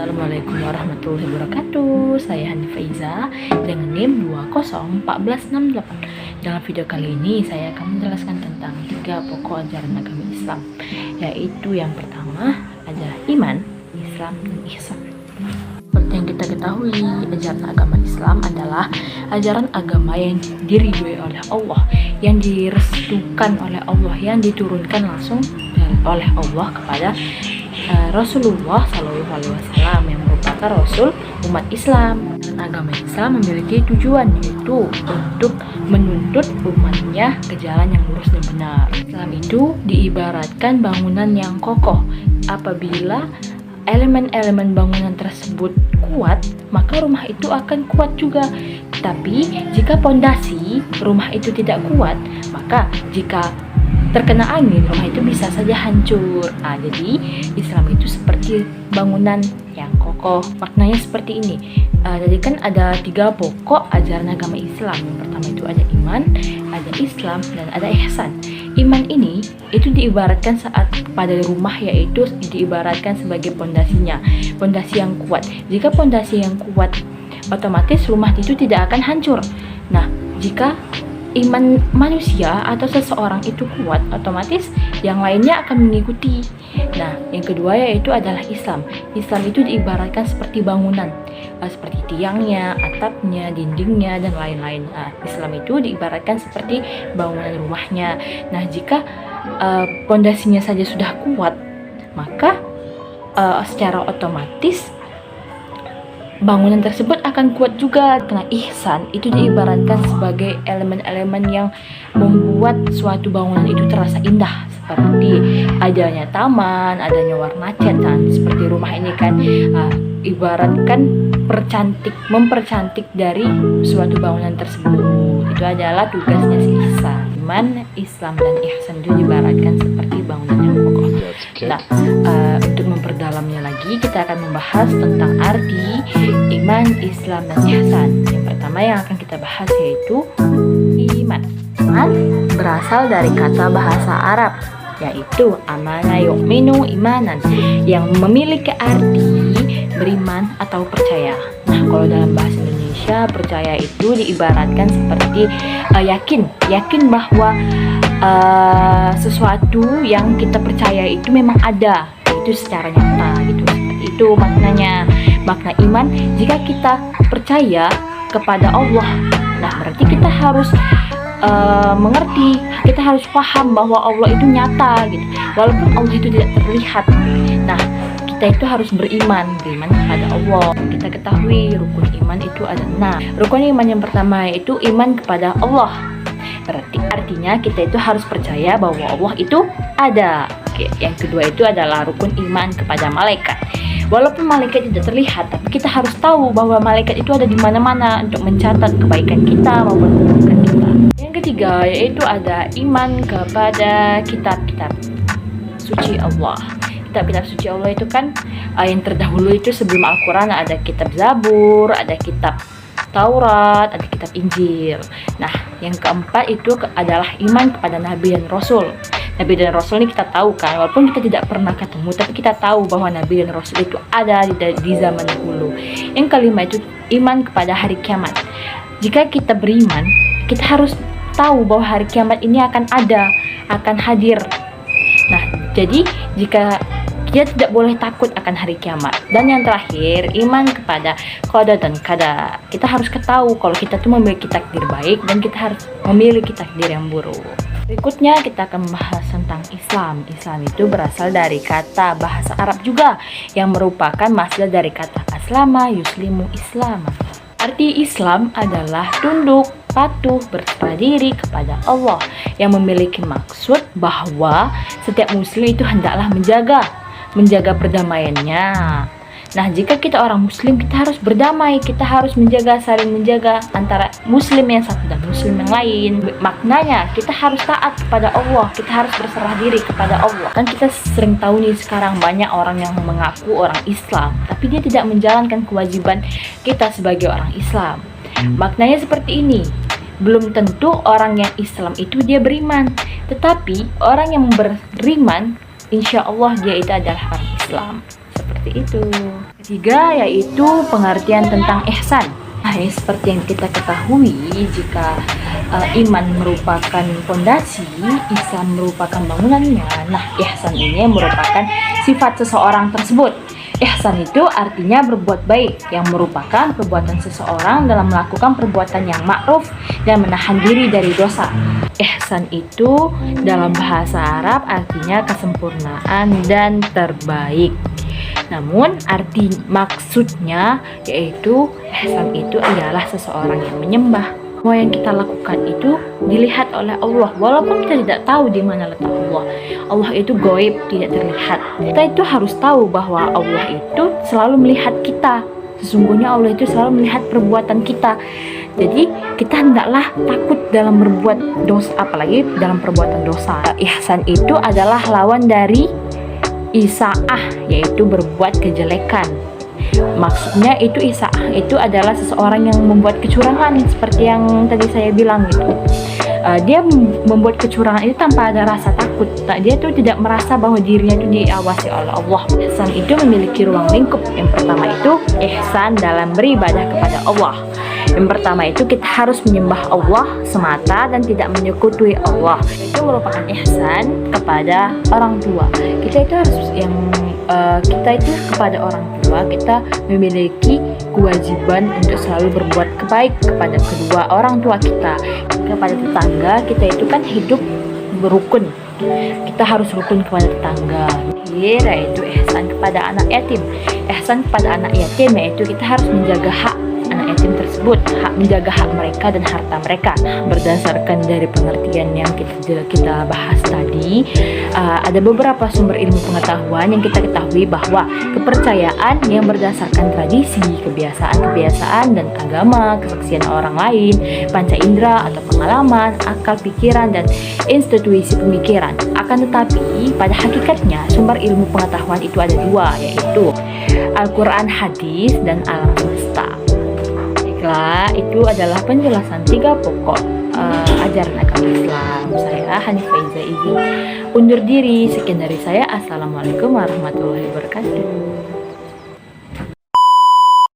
Assalamualaikum warahmatullahi wabarakatuh. Saya Hani Faiza dengan NIM 201468. Dalam video kali ini saya akan menjelaskan tentang 3 pokok ajaran agama Islam, yaitu yang pertama adalah iman, Islam, dan ihsan. Seperti yang kita ketahui, ajaran agama Islam adalah ajaran agama yang diridhoi oleh Allah, yang direstukan oleh Allah, yang diturunkan langsung oleh Allah kepada Rasulullah SAW yang merupakan Rasul umat Islam. Dan agama Islam memiliki tujuan, yaitu untuk menuntut umatnya ke jalan yang lurus dan benar. Islam itu diibaratkan bangunan yang kokoh. Apabila elemen-elemen bangunan tersebut kuat, maka rumah itu akan kuat juga. Tapi jika pondasi rumah itu tidak kuat, maka jika terkena angin, rumah itu bisa saja hancur. Jadi Islam itu seperti bangunan yang kokoh. Maknanya seperti ini. Jadi kan ada 3 pokok ajaran agama Islam. Yang pertama itu ada iman, ada Islam, dan ada ihsan. Iman ini itu diibaratkan saat pada rumah, yaitu diibaratkan sebagai pondasinya, pondasi yang kuat. Jika pondasi yang kuat, otomatis rumah itu tidak akan hancur. Nah, jika iman manusia atau seseorang itu kuat, otomatis yang lainnya akan mengikuti. Nah, yang kedua yaitu adalah Islam. Islam itu diibaratkan seperti bangunan, seperti tiangnya, atapnya, dindingnya, dan lain-lain. Islam itu diibaratkan seperti bangunan rumahnya. Nah, jika pondasinya saja sudah kuat, maka secara otomatis bangunan tersebut akan kuat juga. Karena ihsan itu diibaratkan sebagai elemen-elemen yang membuat suatu bangunan itu terasa indah, seperti adanya taman, adanya warna cat, seperti rumah ini kan ibaratkan mempercantik dari suatu bangunan tersebut. Itu adalah tugasnya si ihsan. Iman, Islam, dan ihsan itu diibaratkan seperti bangunan yang kokoh. Nah, untuk memperdalamnya lagi, kita akan membahas tentang arti iman, Islam, dan ihsan. Yang pertama yang akan kita bahas yaitu iman. Iman berasal dari kata bahasa Arab, yaitu amana yu'minu imanan, yang memiliki arti beriman atau percaya. Nah, kalau dalam bahasa Indonesia, percaya itu diibaratkan seperti yakin bahwa sesuatu yang kita percaya itu memang ada, itu secara nyata gitu. Seperti itu maknanya. Makna iman, jika kita percaya kepada Allah, nah berarti kita harus mengerti, kita harus paham bahwa Allah itu nyata gitu, walaupun Allah itu tidak terlihat. Nah, kita itu harus beriman kepada Allah. Kita ketahui rukun iman itu ada 6. Rukun iman yang pertama yaitu iman kepada Allah. Berarti artinya kita itu harus percaya bahwa Allah itu ada. Yang kedua itu adalah rukun iman kepada malaikat. Walaupun malaikat tidak terlihat, tapi kita harus tahu bahwa malaikat itu ada di mana-mana untuk mencatat kebaikan kita maupun keburukan kita. Yang ketiga yaitu ada iman kepada kitab-kitab suci Allah. Kitab-kitab suci Allah itu kan yang terdahulu itu sebelum Al-Quran ada kitab Zabur, ada kitab Taurat, ada kitab Injil. Nah, yang keempat itu adalah iman kepada Nabi dan Rasul. Nabi dan Rasul ini kita tahu kan, walaupun kita tidak pernah ketemu, tapi kita tahu bahwa Nabi dan Rasul itu ada di zaman dahulu. Yang kelima itu iman kepada hari kiamat. Jika kita beriman, kita harus tahu bahwa hari kiamat ini akan ada, akan hadir. Nah, jadi jika kita tidak boleh takut akan hari kiamat. Dan yang terakhir, iman kepada qada dan qadar. Kita harus ketahui kalau kita tuh memiliki takdir baik dan kita harus memiliki takdir yang buruk. Berikutnya kita akan membahas tentang Islam. Islam itu berasal dari kata bahasa Arab juga, yang merupakan masdar dari kata aslama yuslimu islama. Arti Islam adalah tunduk, patuh, berserah diri kepada Allah, yang memiliki maksud bahwa setiap muslim itu hendaklah menjaga perdamaiannya. Nah, jika kita orang muslim, kita harus berdamai, kita harus saling menjaga antara muslim yang satu dan muslim yang lain. Maknanya kita harus taat kepada Allah, kita harus berserah diri kepada Allah. Kan kita sering tahu nih sekarang banyak orang yang mengaku orang Islam, tapi dia tidak menjalankan kewajiban kita sebagai orang Islam. Maknanya seperti ini. Belum tentu orang yang Islam itu dia beriman, tetapi orang yang beriman, insya Allah dia itu adalah orang Islam. Seperti seperti itu. Ketiga yaitu pengertian tentang ihsan. Nah, seperti yang kita ketahui, jika iman merupakan fondasi, ihsan merupakan bangunannya. Nah, ihsan ini merupakan sifat seseorang tersebut. Ihsan itu artinya berbuat baik, yang merupakan perbuatan seseorang dalam melakukan perbuatan yang ma'ruf dan menahan diri dari dosa. Ihsan itu dalam bahasa Arab artinya kesempurnaan dan terbaik. Namun arti maksudnya yaitu ihsan itu ialah seseorang yang menyembah. Semua yang kita lakukan itu dilihat oleh Allah, walaupun kita tidak tahu di mana letak Allah. Allah itu gaib, tidak terlihat. Kita itu harus tahu bahwa Allah itu selalu melihat kita. Sesungguhnya Allah itu selalu melihat perbuatan kita. Jadi kita hendaklah takut dalam berbuat dosa, apalagi dalam perbuatan dosa. Ihsan itu adalah lawan dari isaah, yaitu berbuat kejelekan. Maksudnya itu isaah itu adalah seseorang yang membuat kecurangan, seperti yang tadi saya bilang gitu. Dia membuat kecurangan itu tanpa ada rasa takut. Dia tuh tidak merasa bahwa dirinya itu diawasi oleh Allah. Ihsan itu memiliki ruang lingkup. Yang pertama itu ihsan dalam beribadah kepada Allah. Yang pertama itu kita harus menyembah Allah semata dan tidak menyekutui Allah. Itu merupakan ihsan kepada orang tua. Kita itu harus kita itu kepada orang tua, kita memiliki kewajiban untuk selalu berbuat baik kepada kedua orang tua kita. Kepada tetangga kita itu kan hidup berukun, kita harus rukun kepada tetangga. Yaitu ihsan kepada anak yatim. Ihsan kepada anak yatim yaitu kita harus menjaga hak anak yatim tersebut, menjaga hak mereka dan harta mereka. Berdasarkan dari pengertian yang kita bahas tadi, ada beberapa sumber ilmu pengetahuan yang kita ketahui bahwa kepercayaan yang berdasarkan tradisi, kebiasaan dan agama, kesaksian orang lain, panca indera atau pengalaman, akal pikiran dan institusi pemikiran. Akan tetapi pada hakikatnya sumber ilmu pengetahuan itu ada dua, yaitu Al-Quran, hadis, dan alam semesta. Baiklah, itu adalah penjelasan 3 pokok ajaran agama Islam. Saya Hanif Faiza izin undur diri. Sekian dari saya. Assalamualaikum warahmatullahi wabarakatuh.